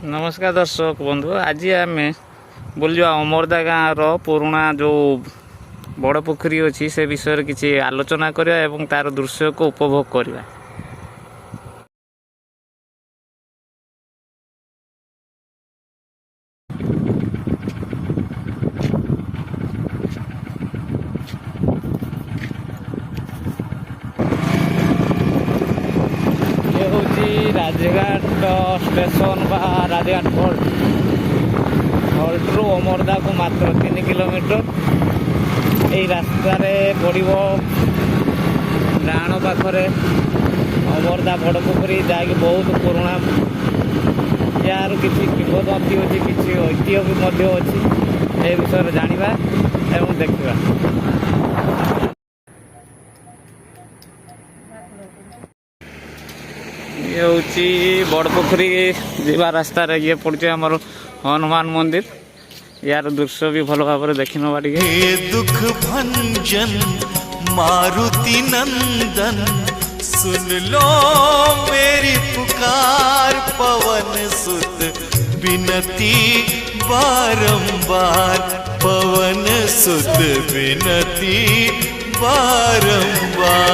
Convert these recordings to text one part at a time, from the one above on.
नमस्कार दर्शक बंधु, आज आम बोल अमरदा गाँव पुराणा जो बड़ पोखरी अच्छी से विषय किसी आलोचना करवा तार दृश्य को उपभोग करवा। ये हूँ राजघाट स्टेशन बा राजघाट हल्ट रु अमरदा को मात्र 3 किलोमीटर। यही रास्तार पड़ो डाण पाखरे अमरदा बड़ पोखरी जहाँकि बहुत पुराणा यार किसी किंवदंती अच्छी किसी ऐतिह्य भी अच्छी। ए विषय जानिबा एवं देखिबा। ये हूँ बड़ पोखरी जा रास्ता ये पड़े आमर हनुमान मंदिर। यार दृश्य भी भल भाव देखी नवा टे। दुख भंजन मारुति नंदन सुन लो मेरी पुकार, पवन सुत विनती बारंबार, पवन सुत विनती बारंबार।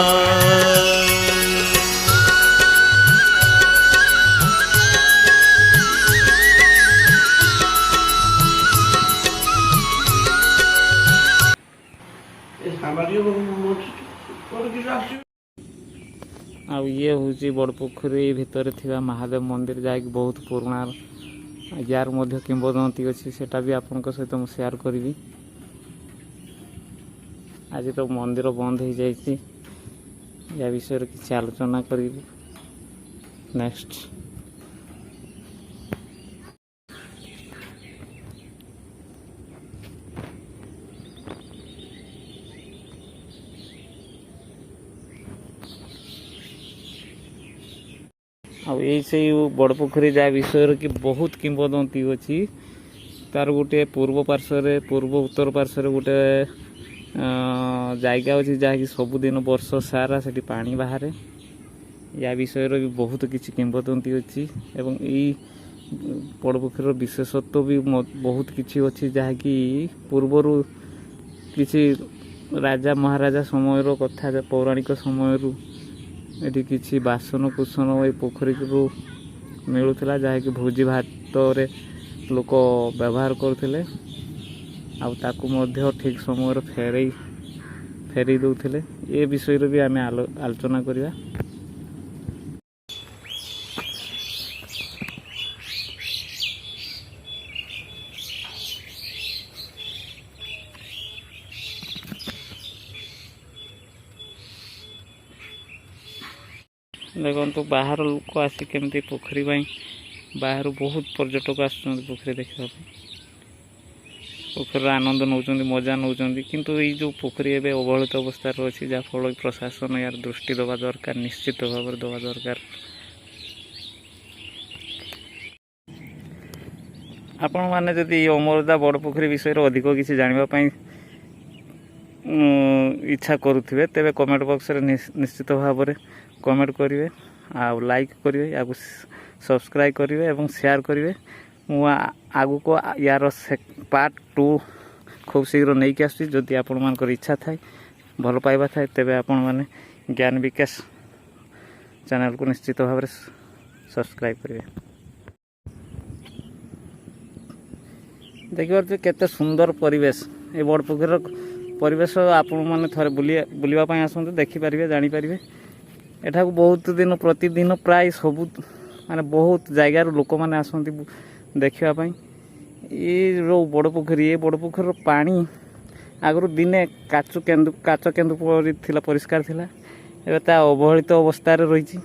आ ये हूँ बड़ पोखरी भितर थिबा महादेव मंदिर जहाँकि बहुत पुराणा यार मध्य किंवदंती अच्छी सेटा भी आपण सहित मुझे शेयर करी। आज तो मंदिर बंद हो जाए या विषय किसी आलोचना करी नेक्स्ट। से बड़ पोखरी जहाँ विषय कि बहुत किंवदंती अच्छी। तार गोटे पूर्व पार्श्व पूर्व उत्तर पार्श्व गोटे जगह अच्छी जहाँकि सबुदिन वर्ष सारा से पानी बाहर। या विषय भी बहुत किसी किंवदंती अच्छी एवं यही बड़ पोखर विशेषत्व भी बहुत किसी अच्छी जहाँकि पूर्वर किसी राजा महाराजा समय कथा पौराणिक समय ये किसी बासन कुसन ये पोखरी रू मिलूला जहाँकि भोजी भात लोक व्यवहार करते ठीक समय फेरी दौले। ये विषय भी आम आलोचना करवा। देखो बाहर लोक आसी केमती पोखरी बाहर बहुत पर्यटक आस पोखरी देखा पोखर आनंद नौ मजा नौ किंतु ये जो पोखरी एवं अवहेलित अवस्था अच्छी जहाँ फल प्रशासन यार दृष्टि देवा दरकार, निश्चित भाव में देवा दरकार। आपण मैंने जदि अमरदा बड़ पोखरी विषय अधिक किसी जानापी इच्छा करुवे तेरे कमेंट बॉक्स रे निश्चित भाव में कमेंट करेंगे, लाइक करेंगे, या सब्सक्राइब करेंगे और शेयर करेंगे। मु आगु को यार पार्ट 2 खूब शीघ्र नहीं कि आसुची। जदि आपण मानकर इच्छा थाए भल पाइबा थाए तेबे आपण माने ज्ञान विकास चैनल को निश्चित भाव में सब्सक्राइब करेंगे। देखिए केते सुंदर परिवेश ये बड़ पोखर परिवेश आपण मैंने थे बुलवाई आसतु देखिपारे जानीपारे। एठा बहुत दिन प्रतिदिन प्राय सबू माने बहुत जगार लोक मैंने आसती देखापी। ये जो बड़ पोखरी ये बड़ पोखर पानी आगु दिने काच केन्दु पर परिष्कार थिला एवं अवहेलित अवस्था रही।